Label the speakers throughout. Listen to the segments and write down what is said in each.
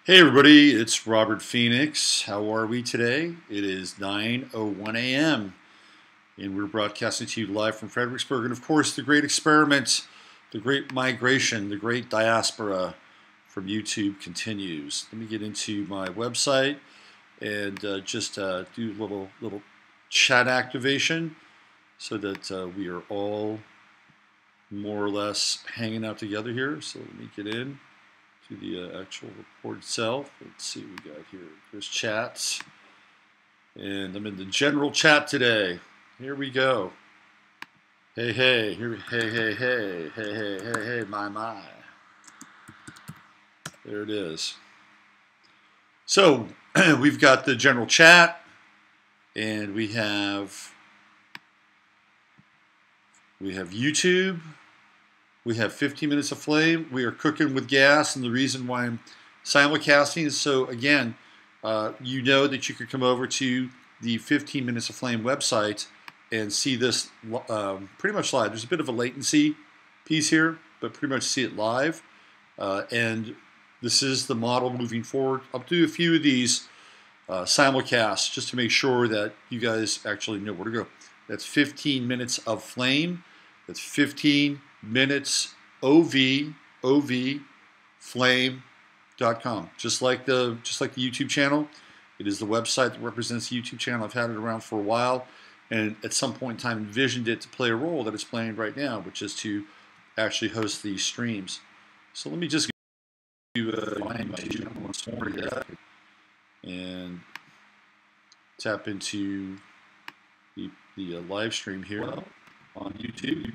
Speaker 1: Hey everybody, it's Robert Phoenix. How are we today? It is 9:01 a.m. and we're broadcasting to you live from Fredericksburg. And of course, the great experiment, the great migration, the great diaspora from YouTube continues. Let me get into my website and just do a little chat activation so that we are all more or less hanging out together here. So let me get in to the actual report itself. Let's see what we got here. There's chats. And I'm in the general chat today. Here we go. Hey, hey, here, hey, hey, hey, hey, hey, hey, hey, my. There it is. So we've got the general chat, and we have YouTube. We have 15 minutes of flame. We are cooking with gas, and the reason why I'm simulcasting is so, again, you know that you could come over to the 15 minutes of flame website and see this pretty much live. There's a bit of a latency piece here, but pretty much see it live. And this is the model moving forward. I'll do a few of these simulcasts just to make sure that you guys actually know where to go. That's 15 minutes of flame. That's 15 minutes flame.com. Just like the YouTube channel. It is the website that represents the YouTube channel. I've had it around for a while, and at some point in time envisioned it to play a role that it's playing right now, which is to actually host these streams. So let me just do once more and tap into the live stream here on YouTube.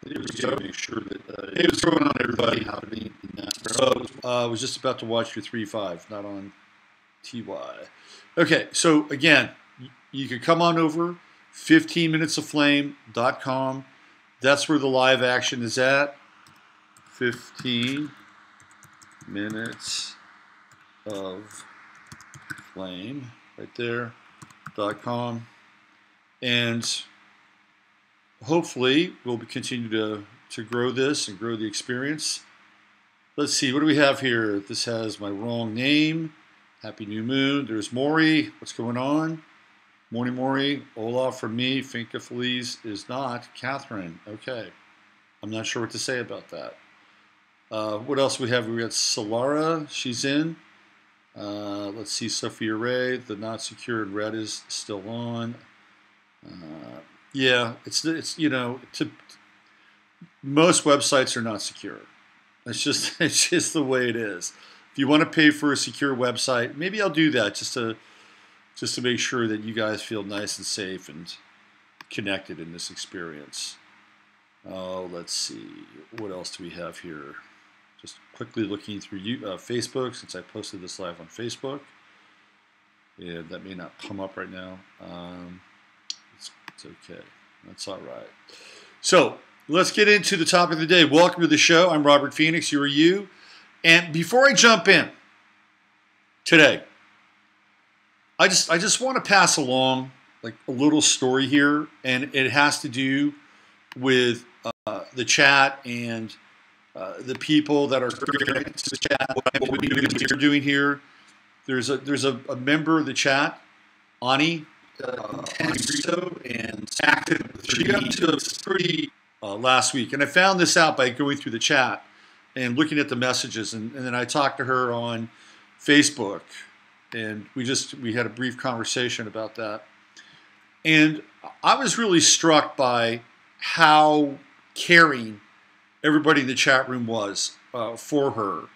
Speaker 1: There we go. Make sure that hey, what's going on, everybody? Happening in that. I was just about to watch your 3.5, not on TY. Okay, so again, you can come on over 15minutesoflame.com. That's where the live action is at. 15 minutes of flame right there.com. And hopefully we'll continue to grow this and grow the experience. Let's see, what do we have here? This has my wrong name. Happy New Moon. There's Maury. What's going on? Morning, Maury. Olaf from me. Finca Feliz is not. Catherine. Okay. I'm not sure what to say about that. What else we have? We got Solara. She's in. Let's see, Sophia Ray. The not secure in red is still on. Yeah, it's you know, most websites are not secure. It's just the way it is. If you want to pay for a secure website, maybe I'll do that just to make sure that you guys feel nice and safe and connected in this experience. Oh, let's see, what else do we have here? Just quickly looking through Facebook, since I posted this live on Facebook, and that may not come up right now. It's okay. That's all right. So let's get into the topic of the day. Welcome to the show. I'm Robert Phoenix. You are you. And before I jump in today, I just want to pass along like a little story here, and it has to do with the chat and the people that are the chat. What we're doing here. There's a member of the chat, Ani. And she got into a pretty last week, and I found this out by going through the chat and looking at the messages, and then I talked to her on Facebook, and we had a brief conversation about that, and I was really struck by how caring everybody in the chat room was for her,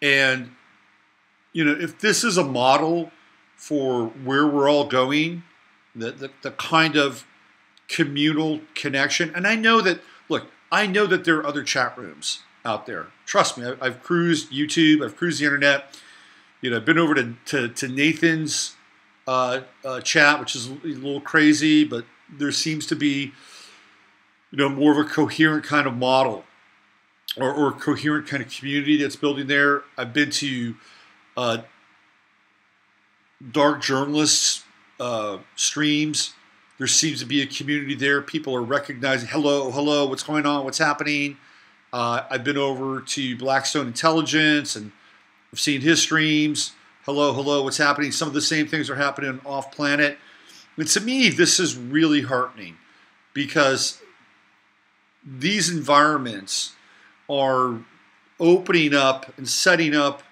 Speaker 1: and you know, if this is a model for where we're all going, the kind of communal connection. And I know that, look, I know that there are other chat rooms out there. Trust me, I've cruised YouTube, I've cruised the internet. You know, I've been over to Nathan's chat, which is a little crazy, but there seems to be, you know, more of a coherent kind of model or coherent kind of community that's building there. I've been to dark journalists streams. There seems to be a community there. People are recognizing, hello, what's going on, what's happening. I've been over to Blackstone Intelligence and I've seen his streams. Hello, hello, what's happening? Some of the same things are happening off planet. And to me, this is really heartening because these environments are opening up and setting up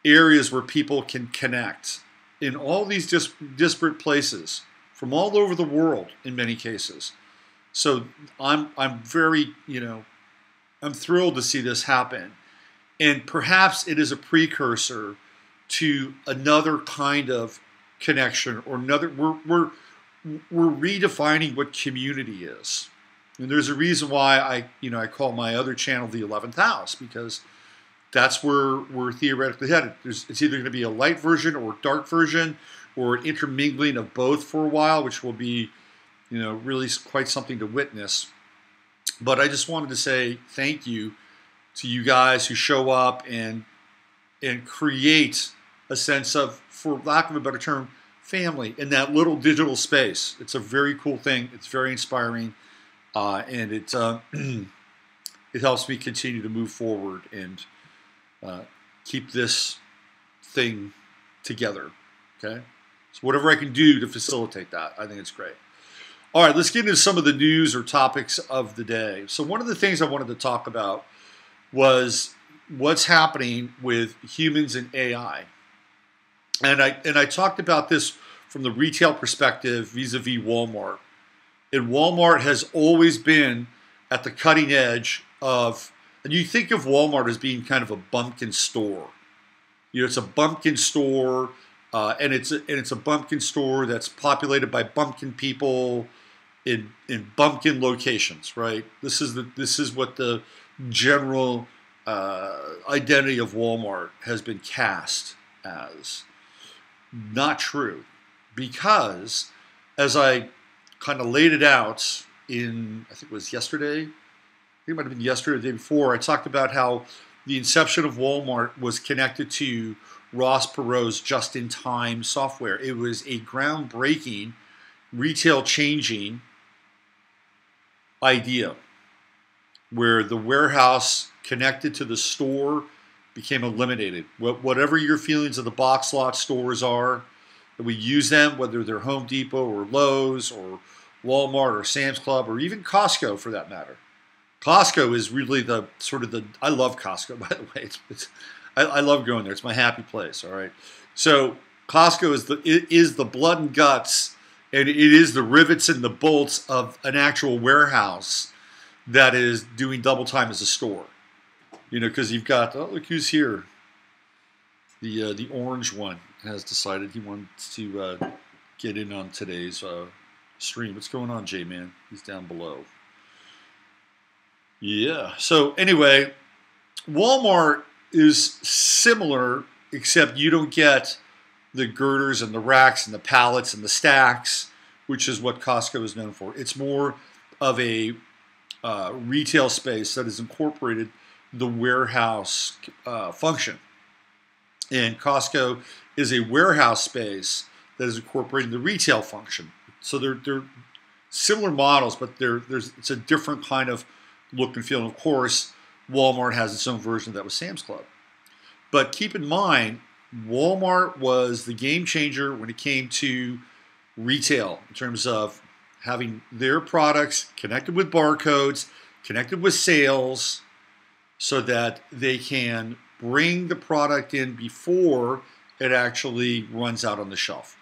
Speaker 1: areas where people can connect in all these disparate places from all over the world in many cases. So I'm very, I'm thrilled to see this happen. And perhaps it is a precursor to another kind of connection or another, we're redefining what community is. And there's a reason why I call my other channel the 11th house, because that's where we're theoretically headed. It's either going to be a light version or a dark version or an intermingling of both for a while, which will be, really quite something to witness. But I just wanted to say thank you to you guys who show up and create a sense of, for lack of a better term, family in that little digital space. It's a very cool thing. It's very inspiring, and it helps me continue to move forward and keep this thing together. Okay, so whatever I can do to facilitate that, I think it's great. All right, let's get into some of the news or topics of the day. So one of the things I wanted to talk about was what's happening with humans and AI. And I talked about this from the retail perspective vis-a-vis Walmart. And Walmart has always been at the cutting edge of, and you think of Walmart as being kind of a bumpkin store. It's a bumpkin store, and it's a bumpkin store that's populated by bumpkin people in bumpkin locations, right? This is what the general identity of Walmart has been cast as. Not true, because as I kind of laid it out in, I think it was yesterday, I think it might have been yesterday or the day before, I talked about how the inception of Walmart was connected to Ross Perot's just-in-time software. It was a groundbreaking, retail-changing idea where the warehouse connected to the store became eliminated. Whatever your feelings of the box lot stores are, that we use them, whether they're Home Depot or Lowe's or Walmart or Sam's Club or even Costco for that matter. Costco is really the sort of the, I love Costco, by the way. I love going there. It's my happy place, all right? So Costco is the blood and guts, and it is the rivets and the bolts of an actual warehouse that is doing double time as a store. Because you've got, oh, look who's here. The orange one has decided he wants to get in on today's stream. What's going on, J-Man? He's down below. Yeah. So anyway, Walmart is similar, except you don't get the girders and the racks and the pallets and the stacks, which is what Costco is known for. It's more of a retail space that is incorporated the warehouse function. And Costco is a warehouse space that is incorporating the retail function. So they're similar models, but it's a different kind of look and feel. And of course, Walmart has its own version of that with Sam's Club. But keep in mind, Walmart was the game changer when it came to retail in terms of having their products connected with barcodes, connected with sales, so that they can bring the product in before it actually runs out on the shelf.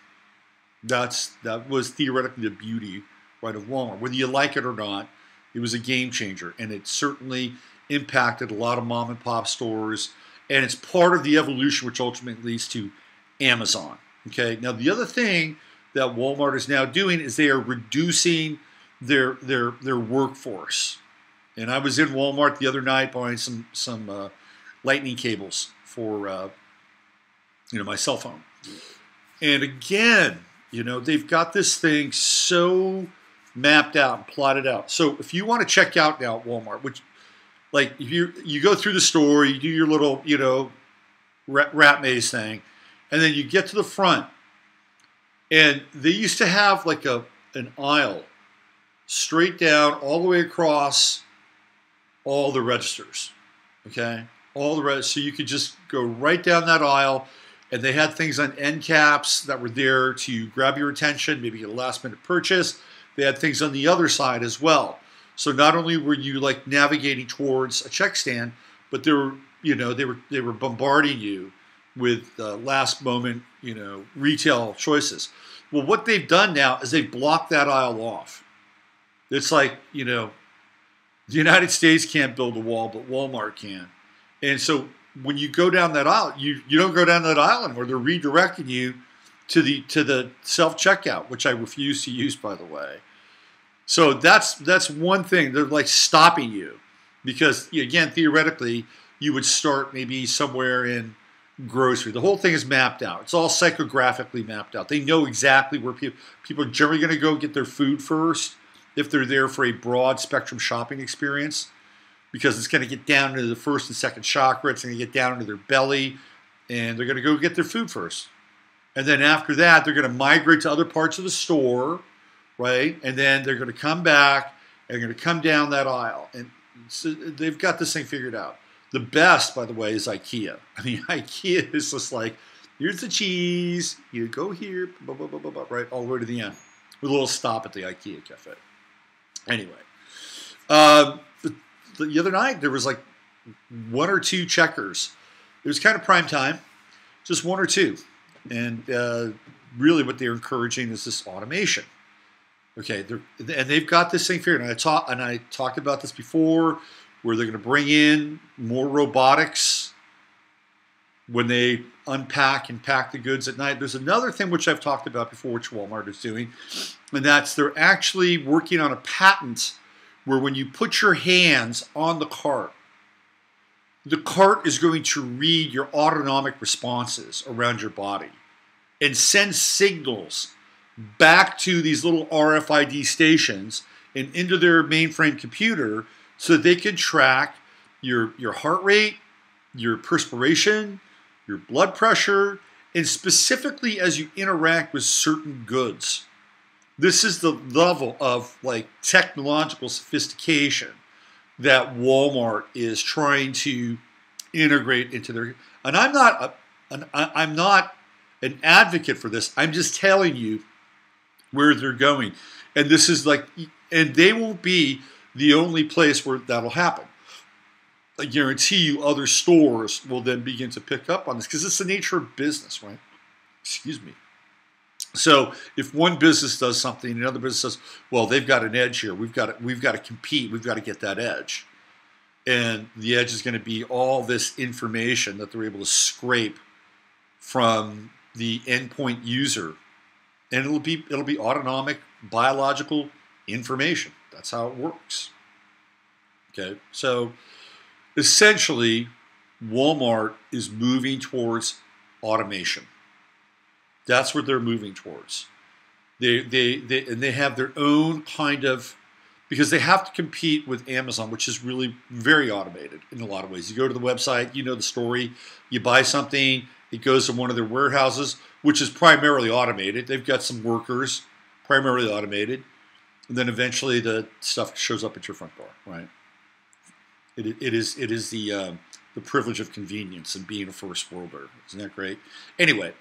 Speaker 1: That was theoretically the beauty, right, of Walmart. Whether you like it or not, it was a game changer, and it certainly impacted a lot of mom and pop stores, and it's part of the evolution which ultimately leads to Amazon. Okay. Now the other thing that Walmart is now doing is they are reducing their workforce. And I was in Walmart the other night buying some lightning cables for my cell phone. And again, they've got this thing so mapped out and plotted out. So if you want to check out now at Walmart, which like if you go through the store, you do your little rat maze thing, and then you get to the front, and they used to have like an aisle straight down all the way across all the registers, okay? all the rest. So you could just go right down that aisle, and they had things on end caps that were there to grab your attention, maybe get a last minute purchase. They had things on the other side as well. So not only were you like navigating towards a check stand, but they were bombarding you with last moment retail choices. Well, what they've done now is they've blocked that aisle off. It's like the United States can't build a wall, but Walmart can. And so when you go down that aisle, you don't go down that aisle anymore. They're redirecting you to the self-checkout, which I refuse to use, by the way. So that's one thing. They're like stopping you because, again, theoretically, you would start maybe somewhere in grocery. The whole thing is mapped out. It's all psychographically mapped out. They know exactly where people are generally going to go get their food first if they're there for a broad spectrum shopping experience, because it's going to get down to the first and second chakra. It's going to get down into their belly, and they're going to go get their food first. And then after that, they're going to migrate to other parts of the store, right? And then they're going to come back and they're going to come down that aisle. And so they've got this thing figured out. The best, by the way, is IKEA. I mean, IKEA is just like, here's the cheese. You go here, blah, blah, blah, blah, blah, right, all the way to the end. With a little stop at the IKEA cafe. Anyway, the other night, there was like one or two checkers. It was kind of prime time, just one or two. And really what they're encouraging is this automation. Okay, and they've got this thing figured out. And I talked about this before, where they're going to bring in more robotics when they unpack and pack the goods at night. There's another thing which I've talked about before, which Walmart is doing, and that's they're actually working on a patent where when you put your hands on the cart is going to read your autonomic responses around your body and send signals back to these little RFID stations and into their mainframe computer so that they can track your heart rate, your perspiration, your blood pressure, and specifically as you interact with certain goods. This is the level of like technological sophistication that Walmart is trying to integrate into their. And I'm not an advocate for this. I'm just telling you where they're going, and this is like, and they won't be the only place where that'll happen. I guarantee you, other stores will then begin to pick up on this because it's the nature of business, right? Excuse me. So if one business does something, another business says, "Well, they've got an edge here. We've got to compete. We've got to get that edge." And the edge is going to be all this information that they're able to scrape from the endpoint user, and it'll be autonomic biological information. That's how it works. Okay, so essentially, Walmart is moving towards automation. That's what they're moving towards. They have their own kind of, because they have to compete with Amazon, which is really very automated in a lot of ways. You go to the website, you know the story, you buy something, it goes to one of their warehouses, which is primarily automated. They've got some workers, primarily automated, and then eventually the stuff shows up at your front door, right? It is the privilege of convenience and being a first worlder. Isn't that great? Anyway,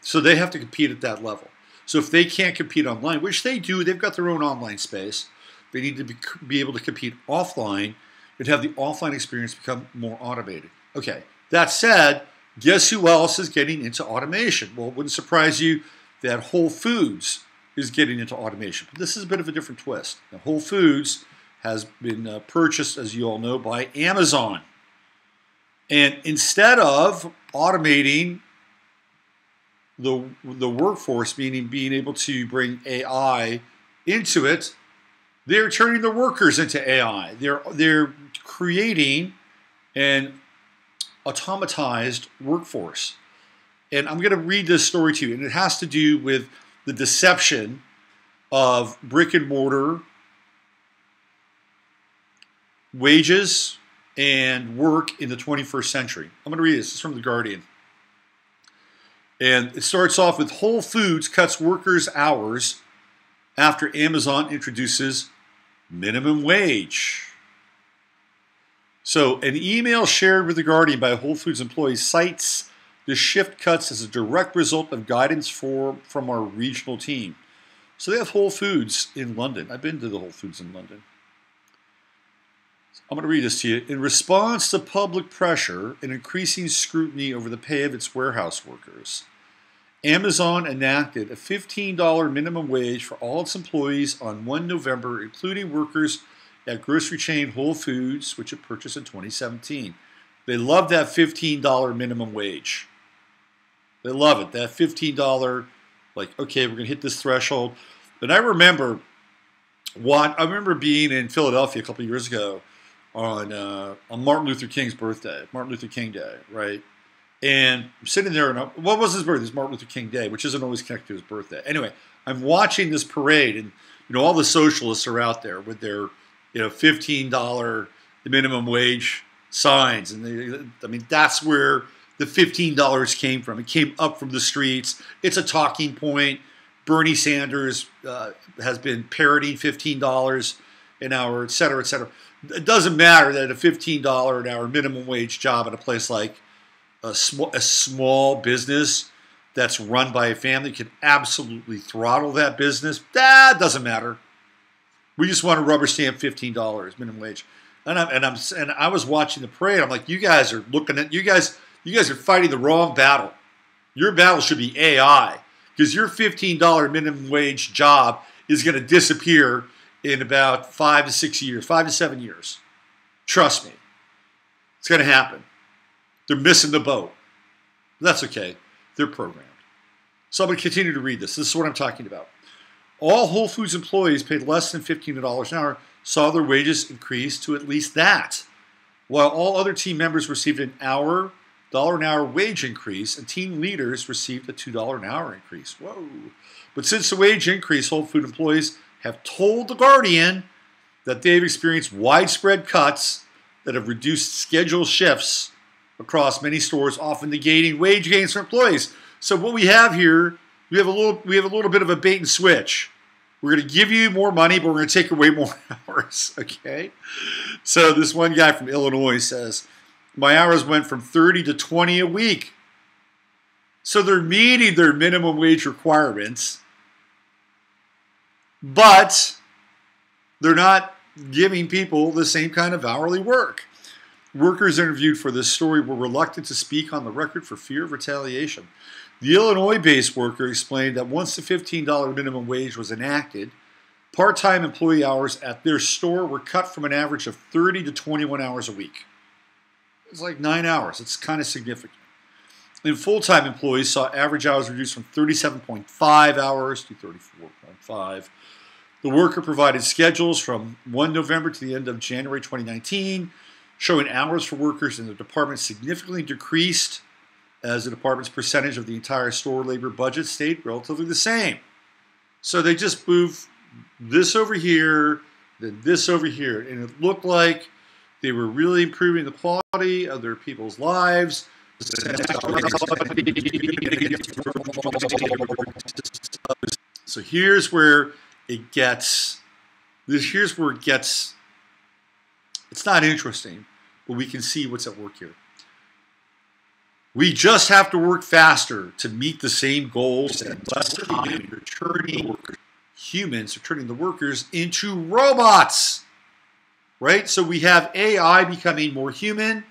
Speaker 1: so they have to compete at that level. So if they can't compete online, which they do, they've got their own online space. They need to be able to compete offline and have the offline experience become more automated. Okay, that said, guess who else is getting into automation? Well, it wouldn't surprise you that Whole Foods is getting into automation. But this is a bit of a different twist. Now, Whole Foods has been purchased, as you all know, by Amazon. And instead of automating the workforce, meaning being able to bring AI into it, they're turning the workers into AI. They're creating an automatized workforce. And I'm going to read this story to you, and it has to do with the deception of brick and mortar wages and work in the 21st century. I'm going to read this. It's from The Guardian. And it starts off with Whole Foods cuts workers' hours after Amazon introduces minimum wage. So an email shared with The Guardian by a Whole Foods employee cites the shift cuts as a direct result of guidance from our regional team. So they have Whole Foods in London. I've been to the Whole Foods in London. I'm going to read this to you. In response to public pressure and increasing scrutiny over the pay of its warehouse workers, Amazon enacted a $15 minimum wage for all its employees on 1 November, including workers at grocery chain Whole Foods, which it purchased in 2017. They love that $15 minimum wage. They love it. That $15, like, okay, we're going to hit this threshold. And I remember being in Philadelphia a couple of years ago on Martin Luther King's birthday, Martin Luther King Day, right? And I'm sitting there, and what was his birthday? It's Martin Luther King Day, which isn't always connected to his birthday. Anyway, I'm watching this parade, and all the socialists are out there with their $15 minimum wage signs, and that's where the $15 came from. It came up from the streets. It's a talking point. Bernie Sanders has been parroting $15 an hour, et cetera, et cetera. It doesn't matter that a $15 an hour minimum wage job at a place like a small business that's run by a family can absolutely throttle that business. That doesn't matter. We just want to rubber stamp $15 minimum wage. And I was watching the parade. I'm like, you guys are fighting the wrong battle. Your battle should be AI, because your $15 minimum wage job is going to disappear in about 5 to 6 years, 5 to 7 years. Trust me. It's going to happen. They're missing the boat. That's okay. They're programmed. So I'm going to continue to read this. This is what I'm talking about. All Whole Foods employees paid less than $15 an hour saw their wages increase to at least that, while all other team members received an $1 an hour wage increase, and team leaders received a $2 an hour increase. Whoa. But since the wage increase, Whole Food employees have told The Guardian that they've experienced widespread cuts that have reduced scheduled shifts across many stores, often negating wage gains for employees. So what we have here, we have a little bit of a bait and switch. We're going to give you more money, but we're going to take away more hours, okay? So this one guy from Illinois says, my hours went from 30 to 20 a week. So they're meeting their minimum wage requirements, but they're not giving people the same kind of hourly work. Workers interviewed for this story were reluctant to speak on the record for fear of retaliation. The Illinois-based worker explained that once the $15 minimum wage was enacted, part-time employee hours at their store were cut from an average of 30 to 21 hours a week. It's like 9 hours. It's kind of significant. And full-time employees saw average hours reduced from 37.5 hours to 34.5. The worker provided schedules from 1 November to the end of January 2019, showing hours for workers in the department significantly decreased as the department's percentage of the entire store labor budget stayed relatively the same. So they just moved this over here, then this over here, and it looked like they were really improving the quality of their people's lives. So here's where it gets, it's not interesting, but we can see what's at work here. We just have to work faster to meet the same goals and less time humans are turning the workers into robots, right? So we have AI becoming more human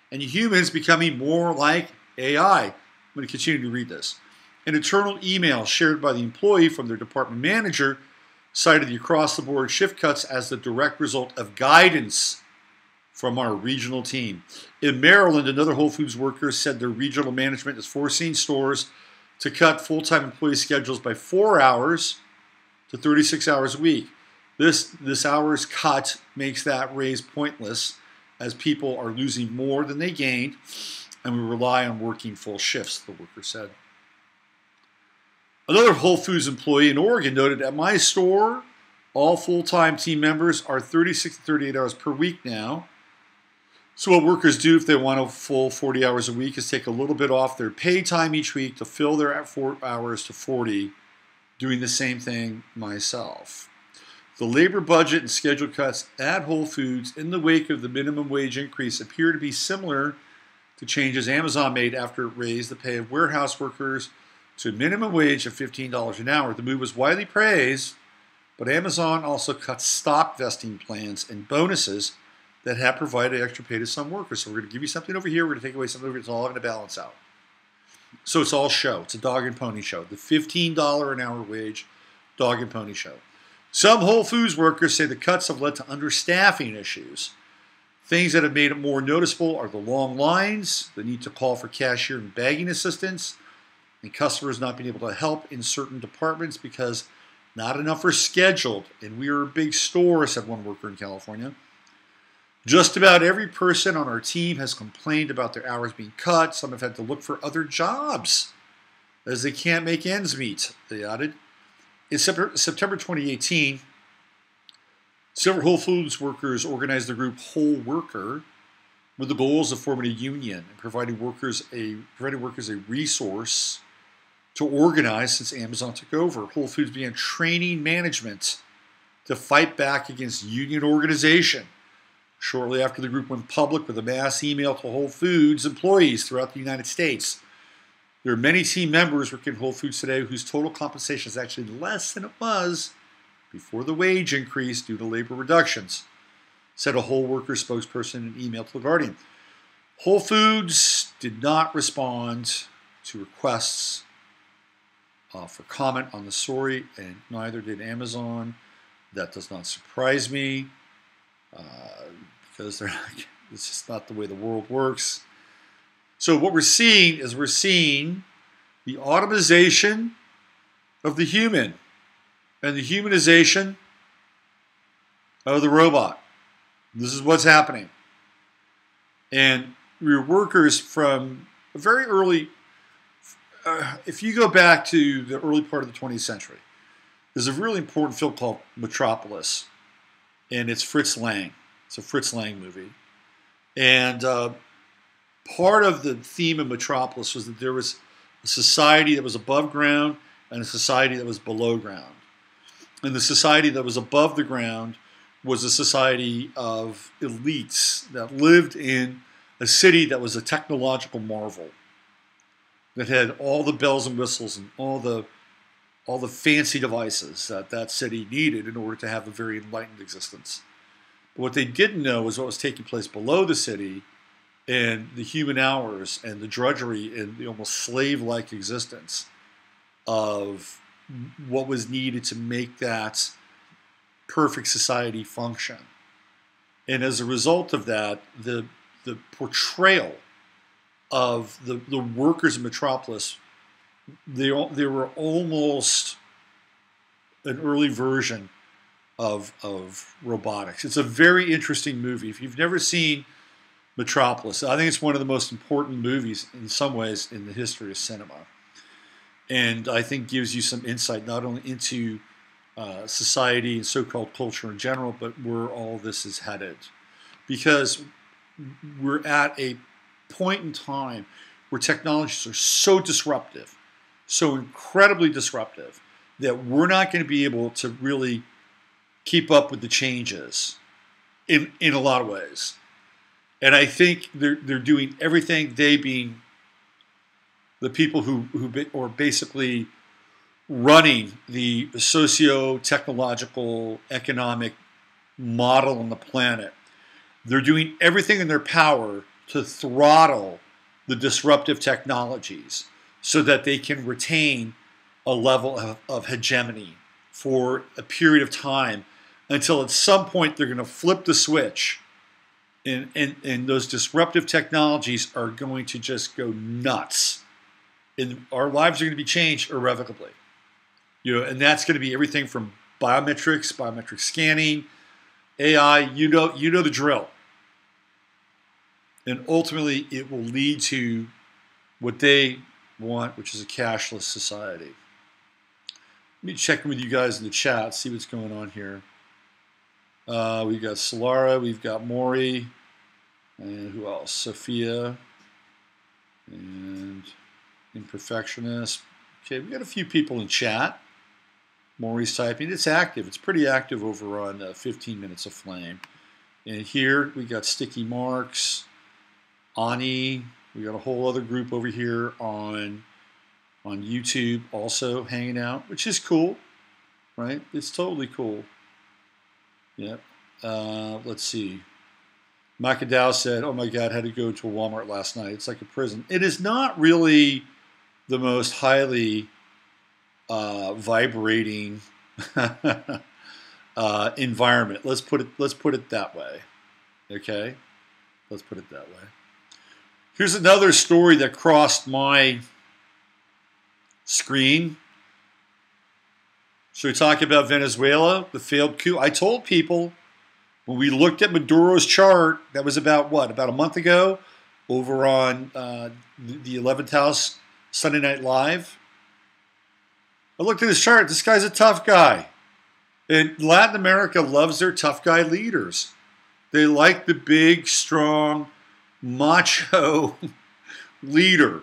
Speaker 1: and humans becoming more like AI. I'm going to continue to read this. An internal email shared by the employee from their department manager cited the across-the-board shift cuts as the direct result of guidance from our regional team. In Maryland, another Whole Foods worker said their regional management is forcing stores to cut full-time employee schedules by 4 hours to 36 hours a week. This hours cut makes that raise pointless, as people are losing more than they gained, and we rely on working full shifts, the worker said. Another Whole Foods employee in Oregon noted, at my store, all full-time team members are 36 to 38 hours per week now. So what workers do if they want a full 40 hours a week is take a little bit off their paid time each week to fill their 4 hours to 40, doing the same thing myself. The labor budget and schedule cuts at Whole Foods in the wake of the minimum wage increase appear to be similar to changes Amazon made after it raised the pay of warehouse workers to a minimum wage of $15 an hour. The move was widely praised, but Amazon also cut stock vesting plans and bonuses that have provided extra pay to some workers. So we're going to give you something over here, we're going to take away something over here. It's all going to balance out. So it's all show. It's a dog and pony show. The $15 an hour wage dog and pony show. Some Whole Foods workers say the cuts have led to understaffing issues. Things that have made it more noticeable are the long lines, the need to call for cashier and bagging assistance, and customers not being able to help in certain departments because not enough are scheduled. And we are a big store, said one worker in California. Just about every person on our team has complained about their hours being cut. Some have had to look for other jobs as they can't make ends meet, they added. In September 2018, several Whole Foods workers organized the group Whole Worker with the goals of forming a union and providing workers a resource to organize since Amazon took over. Whole Foods began training management to fight back against union organization. Shortly after the group went public with a mass email to Whole Foods employees throughout the United States. There are many team members working at Whole Foods today whose total compensation is actually less than it was before the wage increase due to labor reductions, said a Whole Worker spokesperson in an email to The Guardian. Whole Foods did not respond to requests for comment on the story, and neither did Amazon. That does not surprise me because it's just not the way the world works. So what we're seeing is the automation of the human and the humanization of the robot. This is what's happening. And your workers from a very early, if you go back to the early part of the 20th century, there's a really important film called Metropolis, and it's Fritz Lang. It's a Fritz Lang movie. And part of the theme of Metropolis was that there was a society that was above ground and a society that was below ground. And the society that was above the ground was a society of elites that lived in a city that was a technological marvel, that had all the bells and whistles and all the fancy devices that that city needed in order to have a very enlightened existence. But what they didn't know was what was taking place below the city, and the human hours and the drudgery and the almost slave-like existence of what was needed to make that perfect society function. And as a result of that, the portrayal of the workers in Metropolis, they were almost an early version of robotics. It's a very interesting movie. If you've never seen Metropolis, I think it's one of the most important movies in some ways in the history of cinema. And I think gives you some insight not only into society and so-called culture in general, but where all this is headed. Because we're at a point in time where technologies are so disruptive, so incredibly disruptive, that we're not going to be able to really keep up with the changes in a lot of ways. And I think they're doing everything, they being the people who are basically running the socio-technological economic model on the planet. They're doing everything in their power to throttle the disruptive technologies so that they can retain a level of hegemony for a period of time until at some point they're going to flip the switch and those disruptive technologies are going to just go nuts. And our lives are going to be changed irrevocably. And that's going to be everything from biometrics, biometric scanning, AI, you know the drill. And ultimately, it will lead to what they want, which is a cashless society. Let me check in with you guys in the chat, see what's going on here. We've got Solara, we've got Maury, and who else? Sophia, and Imperfectionist. Okay, we got a few people in chat. Maury's typing. It's active. It's pretty active over on 15 Minutes of Flame. And here we got Sticky Marks, Ani. We got a whole other group over here on YouTube also hanging out, which is cool, right? It's totally cool. Yep. Let's see. Makadow said, "Oh my God, had to go to a Walmart last night. It's like a prison." It is not really the most highly vibrating environment. Let's put it that way. Okay, let's put it that way. Here's another story that crossed my screen. So we talk about Venezuela, the failed coup. I told people when we looked at Maduro's chart, that was about what? About a month ago, over on the 11th House Sunday Night Live. I looked at his chart. This guy's a tough guy. And Latin America loves their tough guy leaders. They like the big, strong, macho leader.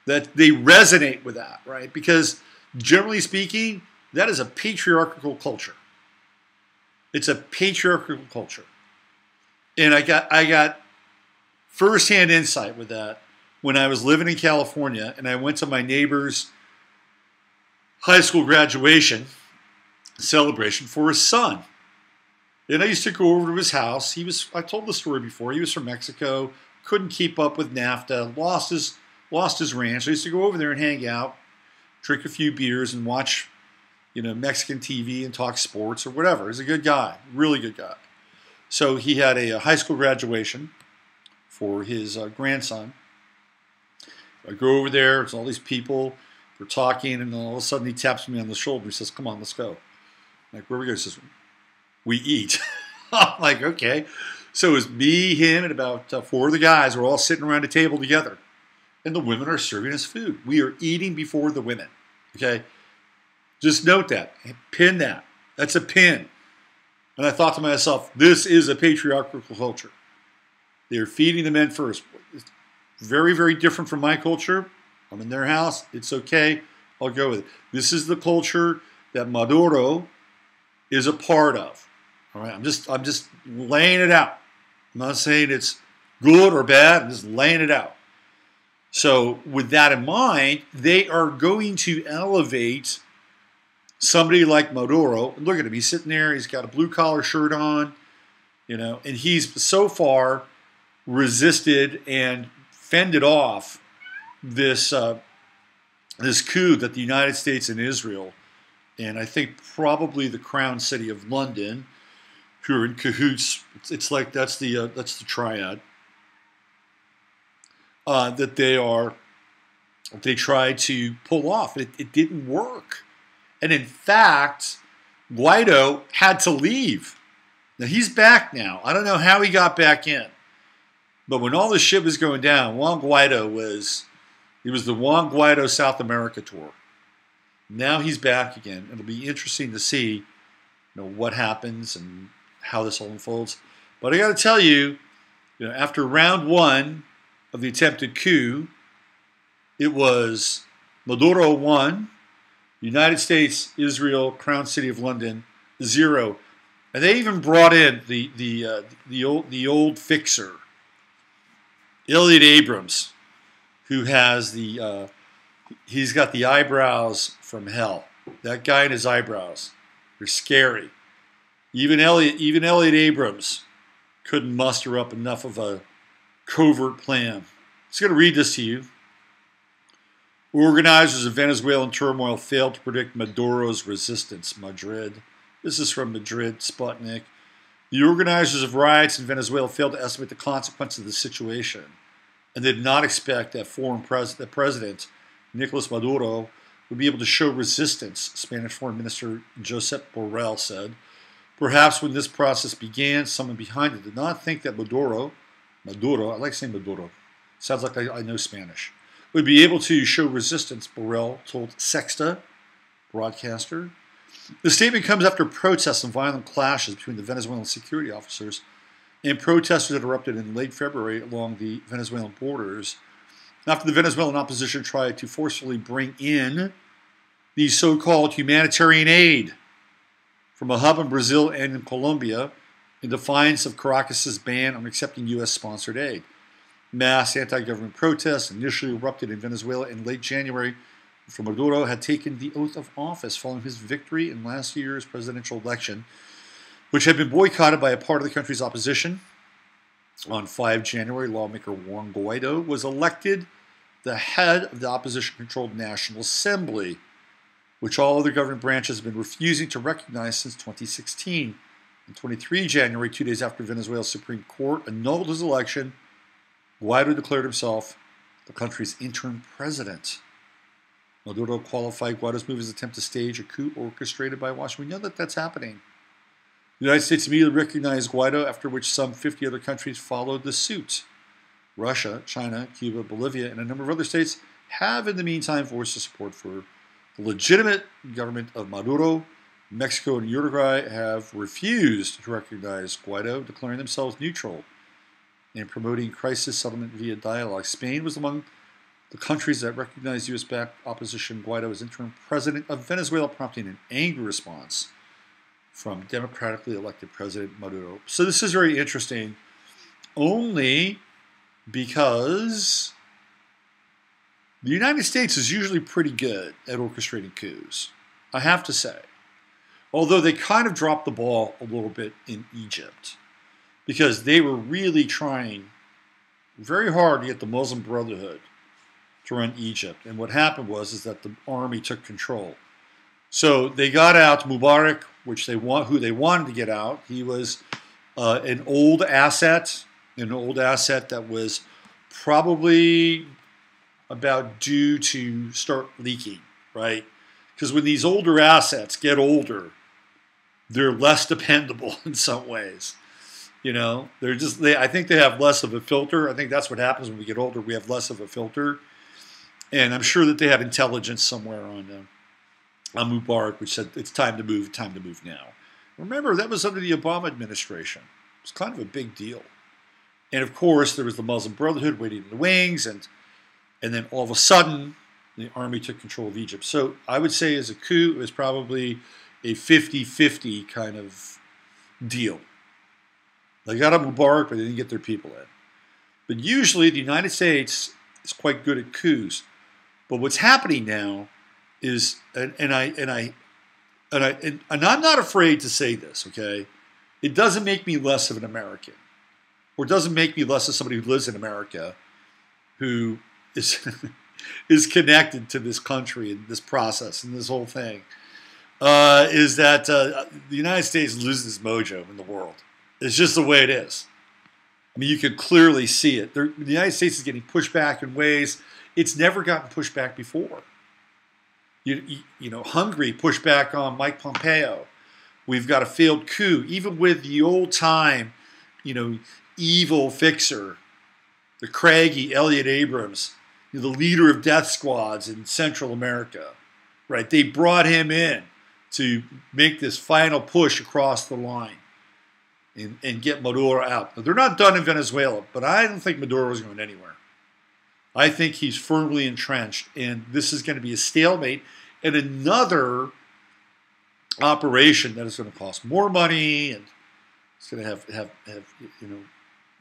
Speaker 1: That they resonate with that, right? Because generally speaking, that is a patriarchal culture. It's a patriarchal culture. And I got firsthand insight with that when I was living in California and I went to my neighbor's high school graduation celebration for his son. And I used to go over to his house. I told the story before, he was from Mexico, couldn't keep up with NAFTA, lost his ranch. I used to go over there and hang out, drink a few beers and watch, Mexican TV and talk sports or whatever. He's a good guy, really good guy. So he had a high school graduation for his grandson. I go over there, there's all these people, we're talking, and all of a sudden he taps me on the shoulder. He says, "Come on, let's go." I'm like, "Where we go?" He says, "We eat." I'm like, okay. So it was me, him, and about 4 of the guys. We're all sitting around a table together. And the women are serving us food. We are eating before the women. Okay? Just note that. Pin that. That's a pin. And I thought to myself, this is a patriarchal culture. They're feeding the men first. It's very, very different from my culture. I'm in their house. It's okay. I'll go with it. This is the culture that Maduro is a part of. All right? I'm just laying it out. I'm not saying it's good or bad. I'm just laying it out. So with that in mind, they are going to elevate somebody like Maduro. Look at him. He's sitting there. He's got a blue-collar shirt on, and he's so far resisted and fended off this coup that the United States and Israel, and I think probably the Crown City of London, who are in cahoots. It's like that's the triad. That they tried to pull off. It didn't work. And in fact, Guaido had to leave. Now he's back now. I don't know how he got back in. But when all this shit was going down, Juan Guaido was the Juan Guaido South America tour. Now he's back again. It'll be interesting to see what happens and how this all unfolds. But I got to tell you, after round 1 of the attempted coup, it was Maduro 1, United States, Israel, Crown City of London 0, and they even brought in the old fixer, Elliot Abrams, who has he's got the eyebrows from hell. That guy and his eyebrows, they're scary. Even Elliot Abrams couldn't muster up enough of a covert plan. I'm just going to read this to you. Organizers of Venezuelan turmoil failed to predict Maduro's resistance. Madrid. This is from Madrid, Sputnik. The organizers of riots in Venezuela failed to estimate the consequences of the situation, and they did not expect that President Nicolas Maduro would be able to show resistance, Spanish Foreign Minister Josep Borrell said. Perhaps when this process began, someone behind it did not think that Maduro, I like saying Maduro, sounds like I know Spanish, would be able to show resistance, Borrell told Sexta broadcaster. The statement comes after protests and violent clashes between the Venezuelan security officers and protesters that erupted in late February along the Venezuelan borders after the Venezuelan opposition tried to forcefully bring in the so-called humanitarian aid from a hub in Brazil and in Colombia in defiance of Caracas' ban on accepting U.S.-sponsored aid. Mass anti-government protests initially erupted in Venezuela in late January after Maduro had taken the oath of office following his victory in last year's presidential election, which had been boycotted by a part of the country's opposition. On 5 January, lawmaker Juan Guaido was elected the head of the opposition-controlled National Assembly, which all other government branches have been refusing to recognize since 2016. On 23 January, 2 days after Venezuela's Supreme Court annulled his election, Guaido declared himself the country's interim president. Maduro qualified Guaido's move as an attempt to stage a coup orchestrated by Washington. We know that that's happening. The United States immediately recognized Guaido, after which some 50 other countries followed the suit. Russia, China, Cuba, Bolivia, and a number of other states have in the meantime voiced their support for the legitimate government of Maduro. Mexico and Uruguay have refused to recognize Guaido, declaring themselves neutral and promoting crisis settlement via dialogue. Spain was among the countries that recognized U.S.-backed opposition Guaido as interim president of Venezuela, prompting an angry response from democratically elected President Maduro. So this is very interesting, only because the United States is usually pretty good at orchestrating coups, I have to say. Although they kind of dropped the ball a little bit in Egypt, because they were really trying very hard to get the Muslim Brotherhood to run Egypt. And what happened was that the army took control. So they got out Mubarak, who they wanted to get out. He was an old asset that was probably about due to start leaking, right? Because when these older assets get older, they're less dependable in some ways. You know, I think they have less of a filter. I think that's what happens when we get older. We have less of a filter. And I'm sure that they had intelligence somewhere on Mubarak, which said it's time to move now. Remember, that was under the Obama administration. It was kind of a big deal. And of course, there was the Muslim Brotherhood waiting in the wings, and then all of a sudden, the army took control of Egypt. So I would say as a coup, it was probably a 50-50 kind of deal. They got a Mubarak, but they didn't get their people in. But usually, the United States is quite good at coups. But what's happening now is, and I'm not afraid to say this, okay? It doesn't make me less of an American, or it doesn't make me less of somebody who lives in America, who is is connected to this country and this process and this whole thing. Is that the United States loses its mojo in the world? It's just the way it is. I mean, you can clearly see it. The United States is getting pushed back in ways it's never gotten pushed back before. You know, Hungary pushed back on Mike Pompeo. We've got a failed coup, even with the old-time, evil fixer, the craggy Elliot Abrams, the leader of death squads in Central America, right? They brought him in to make this final push across the line and get Maduro out. Now, they're not done in Venezuela, but I don't think Maduro is going anywhere. I think he's firmly entrenched, and this is going to be a stalemate and another operation that is going to cost more money, and it's going to have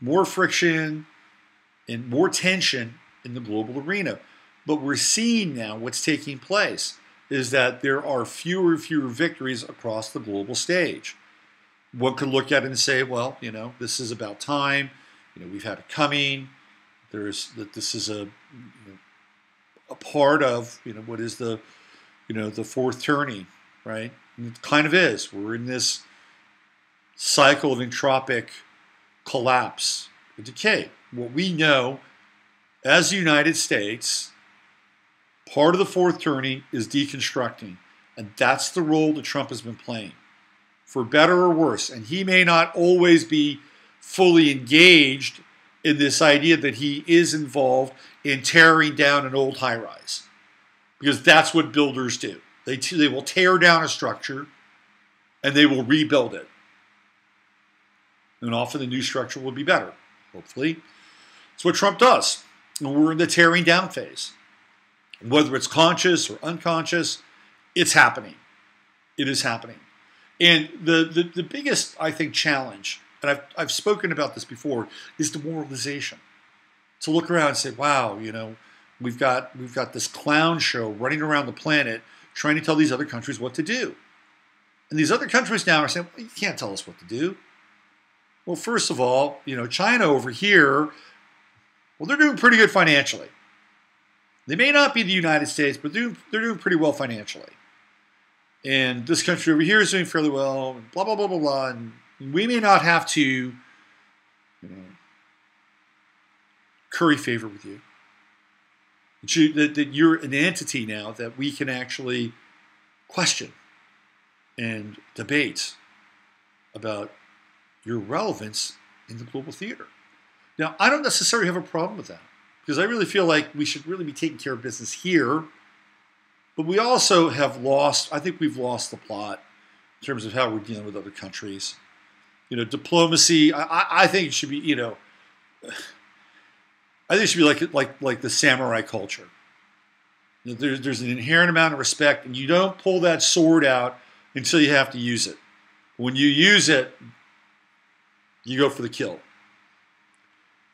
Speaker 1: more friction and more tension in the global arena. But we're seeing now what's taking place is that there are fewer and fewer victories across the global stage. One could look at it and say, well, this is about time. We've had it coming. This is a part of what is the the fourth turning, right? And it kind of is. We're in this cycle of entropic collapse and decay. What we know as the United States, part of the fourth turning is deconstructing, and that's the role that Trump has been playing, for better or worse. And he may not always be fully engaged in this idea that he is involved in tearing down an old high-rise, because that's what builders do. They will tear down a structure, and they will rebuild it. And often the new structure will be better, hopefully. It's what Trump does. And we're in the tearing down phase. Whether it's conscious or unconscious, it's happening. It is happening. And the biggest, I think, challenge, and I've spoken about this before, is demoralization. To look around and say, wow, you know, we've got this clown show running around the planet trying to tell these other countries what to do. And these other countries now are saying, well, you can't tell us what to do. Well, first of all, you know, China over here, well, they're doing pretty good financially. They may not be the United States, but they're doing pretty well financially. And this country over here is doing fairly well, and blah, blah, blah, blah, blah. And we may not have to, you know, curry favor with you. That you're an entity now that we can actually question and debate about your relevance in the global theater. Now, I don't necessarily have a problem with that, because I really feel like we should really be taking care of business here. But we also have lost, I think we've lost the plot in terms of how we're dealing with other countries. You know, diplomacy, I think it should be, you know, I think it should be like the samurai culture. You know, there's an inherent amount of respect, and you don't pull that sword out until you have to use it. When you use it, you go for the kill.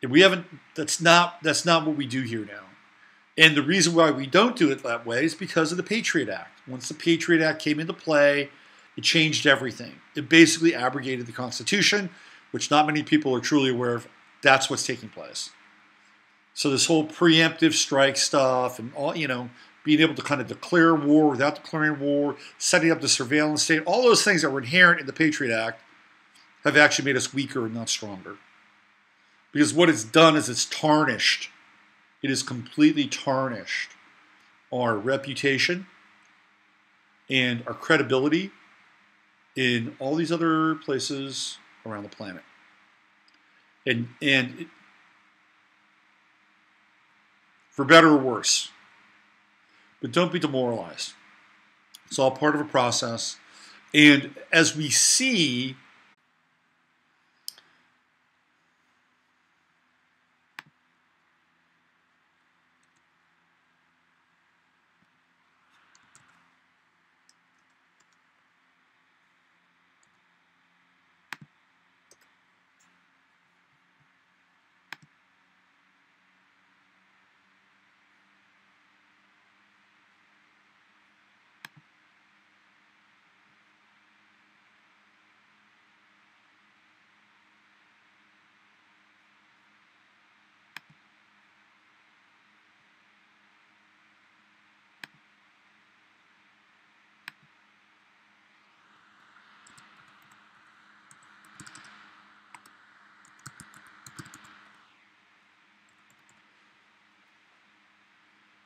Speaker 1: And we haven't, that's not what we do here now. And the reason why we don't do it that way is because of the Patriot Act. Once the Patriot Act came into play, it changed everything. It basically abrogated the Constitution, which not many people are truly aware of. That's what's taking place. So this whole preemptive strike stuff and all, you know, being able to kind of declare war without declaring war, setting up the surveillance state, all those things that were inherent in the Patriot Act have actually made us weaker and not stronger. Because what it's done is it's tarnished. It has completely tarnished our reputation and our credibility in all these other places around the planet. And for better or worse. But don't be demoralized. It's all part of a process. And as we see,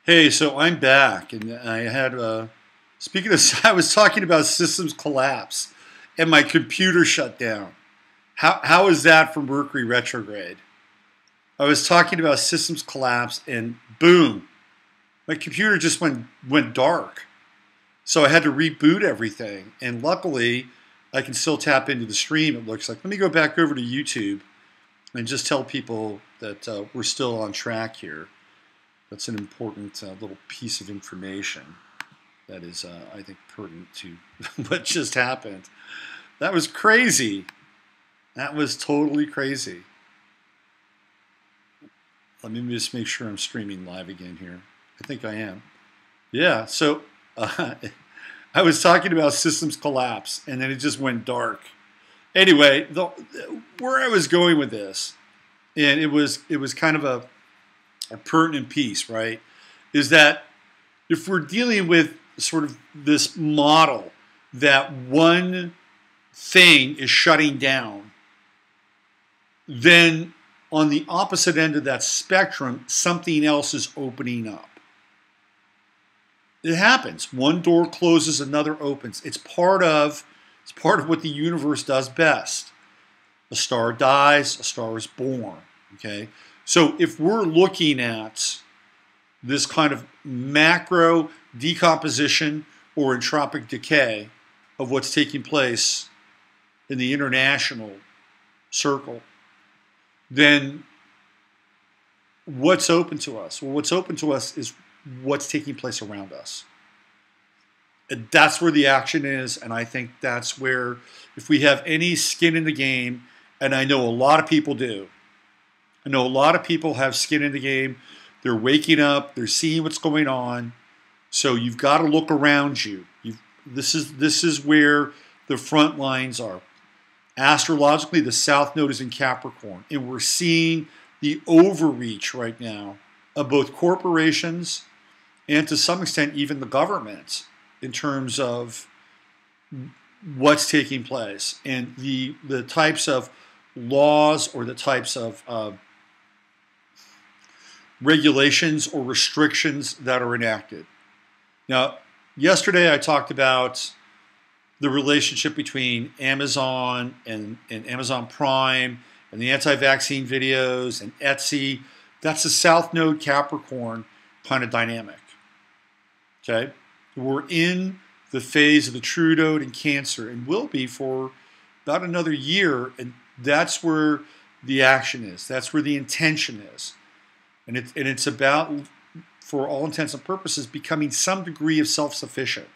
Speaker 1: hey, so I'm back, and I had, speaking of, I was talking about systems collapse, and my computer shut down. How is that for Mercury retrograde? I was talking about systems collapse, and boom, my computer just went dark. So I had to reboot everything, and luckily, I can still tap into the stream, it looks like. Let me go back over to YouTube and just tell people that we're still on track here. That's an important little piece of information that is, I think, pertinent to what just happened. That was crazy. That was totally crazy. Let me just make sure I'm streaming live again here. I think I am. Yeah, so I was talking about systems collapse, and then it just went dark. Anyway, where I was going with this, and it was kind of a pertinent piece, right, is that if we're dealing with sort of this model that one thing is shutting down, then on the opposite end of that spectrum, something else is opening up. It happens. One door closes, another opens. It's part of what the universe does best. A star dies, a star is born. Okay? So if we're looking at this kind of macro decomposition or entropic decay of what's taking place in the international circle, then what's open to us? Well, what's open to us is what's taking place around us. That's where the action is, and I think that's where, if we have any skin in the game, and I know a lot of people do, I know a lot of people have skin in the game. They're waking up, they're seeing what's going on. So you've got to look around you. This is where the front lines are. Astrologically, the South Node is in Capricorn, and we're seeing the overreach right now of both corporations and to some extent even the government in terms of what's taking place and the types of laws or the types of regulations or restrictions that are enacted. Now, yesterday I talked about the relationship between Amazon and Amazon Prime and the anti-vaccine videos and Etsy. That's a South Node Capricorn kind of dynamic. Okay? We're in the phase of the True Node in Cancer and will be for about another year, and that's where the action is. That's where the intention is. And it's about, for all intents and purposes, becoming some degree of self-sufficient.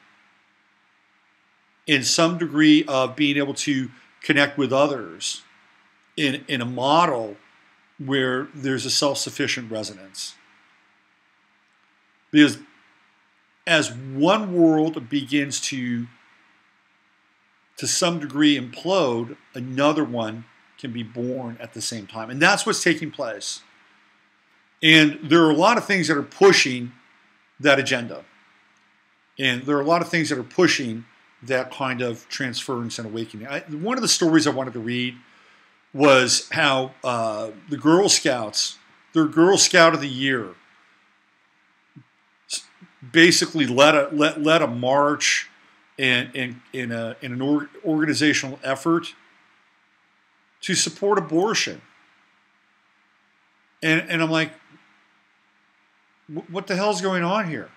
Speaker 1: In some degree of being able to connect with others in a model where there's a self-sufficient resonance. Because as one world begins to some degree implode, another one can be born at the same time. And that's what's taking place. And there are a lot of things that are pushing that agenda. And there are a lot of things that are pushing that kind of transference and awakening. One of the stories I wanted to read was how the Girl Scouts, their Girl Scout of the Year, basically led a march in an organizational effort to support abortion. And I'm like, what the hell's going on here?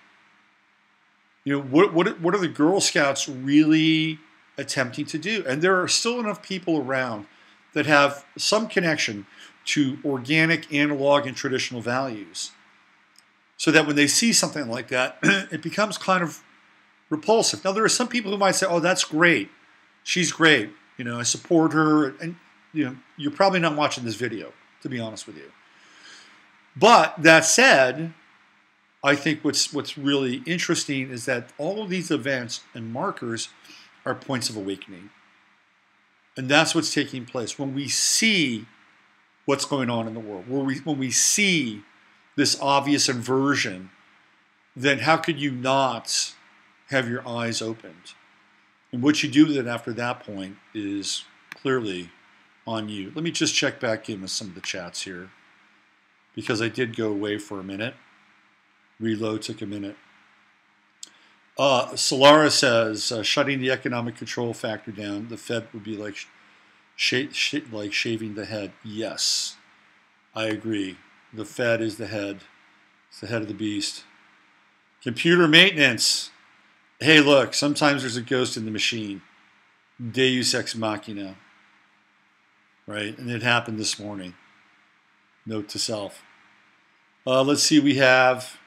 Speaker 1: You know, what are the Girl Scouts really attempting to do? And there are still enough people around that have some connection to organic, analog, and traditional values, so that when they see something like that, it becomes kind of repulsive. Now, there are some people who might say, "Oh, that's great. She's great. You know, I support her." And you know, you're probably not watching this video, to be honest with you. But that said, I think what's really interesting is that all of these events and markers are points of awakening. And that's what's taking place. When we see what's going on in the world, when we see this obvious inversion, then how could you not have your eyes opened? And what you do with it after that point is clearly on you. Let me just check back in with some of the chats here, because I did go away for a minute. Reload took a minute. Solara says, shutting the economic control factor down, the Fed would be like shaving the head. Yes, I agree. The Fed is the head. It's the head of the beast. Computer maintenance. Hey, look, sometimes there's a ghost in the machine. Deus ex machina. Right? And it happened this morning. Note to self. Let's see, we have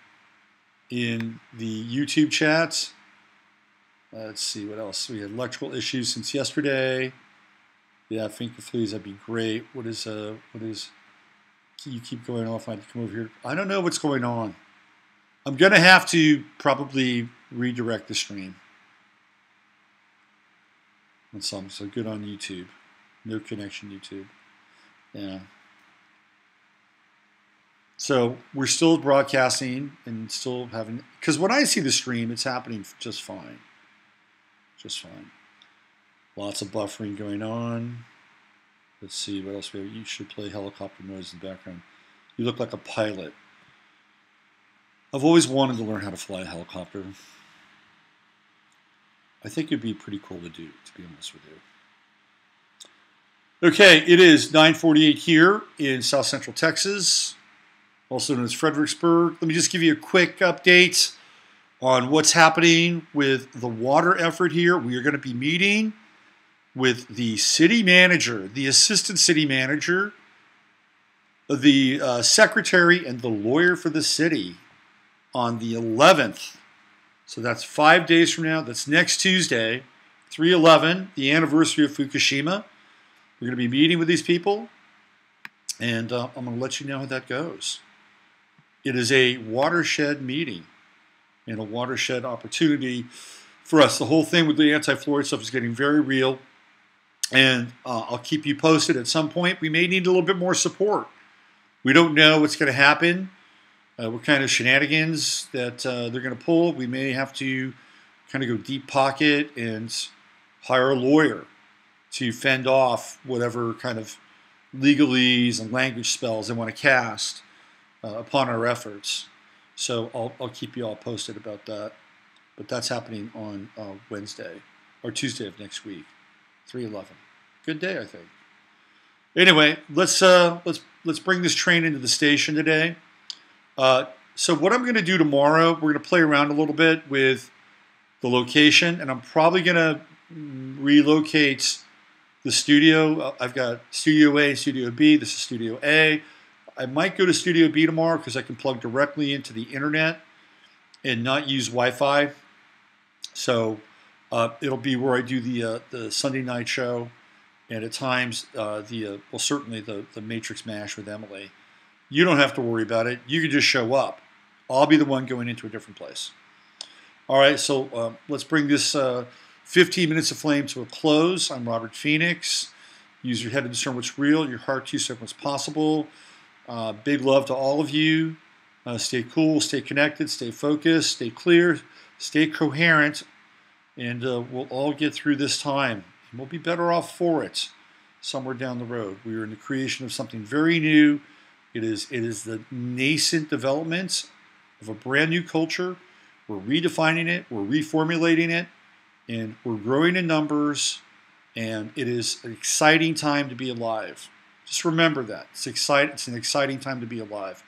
Speaker 1: in the YouTube chats. Let's see what else. We had electrical issues since yesterday. Yeah, Finker, please, that'd be great. What is you keep going off? I have to come over here. I don't know what's going on. I'm gonna have to probably redirect the stream. And some, so good on YouTube. No connection, YouTube. Yeah. So we're still broadcasting and still having, because when I see the stream, it's happening just fine. Just fine. Lots of buffering going on. Let's see what else we have. You should play helicopter noise in the background. You look like a pilot. I've always wanted to learn how to fly a helicopter. I think it'd be pretty cool to do, to be honest with you. Okay, it is 9:48 here in South Central Texas, also known as Fredericksburg. Let me just give you a quick update on what's happening with the water effort here. We are going to be meeting with the city manager, the assistant city manager, the secretary, and the lawyer for the city on the 11th. So that's 5 days from now. That's next Tuesday, 3/11, the anniversary of Fukushima. We're going to be meeting with these people, and I'm going to let you know how that goes. It is a watershed meeting and a watershed opportunity for us. The whole thing with the anti-fluoride stuff is getting very real, and I'll keep you posted. At some point, we may need a little bit more support. We don't know what's going to happen, what kind of shenanigans that they're going to pull. We may have to kind of go deep pocket and hire a lawyer to fend off whatever kind of legalese and language spells they want to cast upon our efforts. So I'll keep you all posted about that. But that's happening on Wednesday or Tuesday of next week, 3/11. Good day, I think. Anyway, let's bring this train into the station today. So what I'm going to do tomorrow, we're going to play around a little bit with the location, and I'm probably going to relocate the studio. I've got Studio A and Studio B. This is Studio A. I might go to Studio B tomorrow because I can plug directly into the internet and not use Wi-Fi. So it'll be where I do the Sunday night show, and at times certainly the Matrix Mash with Emily. You don't have to worry about it. You can just show up. I'll be the one going into a different place. All right, so let's bring this 15 minutes of flame to a close. I'm Robert Phoenix. Use your head to discern what's real, your heart to discern what's possible. Big love to all of you. Stay cool, stay connected, stay focused, stay clear, stay coherent, and we'll all get through this time. And we'll be better off for it somewhere down the road. We are in the creation of something very new. It is the nascent development of a brand new culture. We're redefining it, we're reformulating it, and we're growing in numbers, and it is an exciting time to be alive. Just remember that. It's an exciting time to be alive.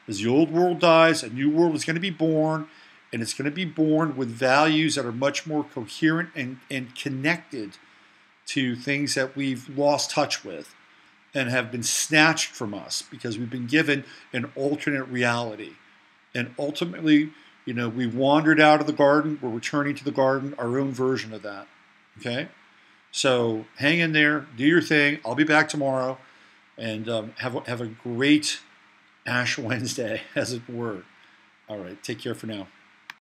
Speaker 1: As the old world dies, a new world is going to be born, and it's going to be born with values that are much more coherent and connected to things that we've lost touch with and have been snatched from us because we've been given an alternate reality. And ultimately, we wandered out of the garden. We're returning to the garden, our own version of that. Okay? So hang in there. Do your thing. I'll be back tomorrow. And have a great Ash Wednesday, as it were. All right. Take care for now.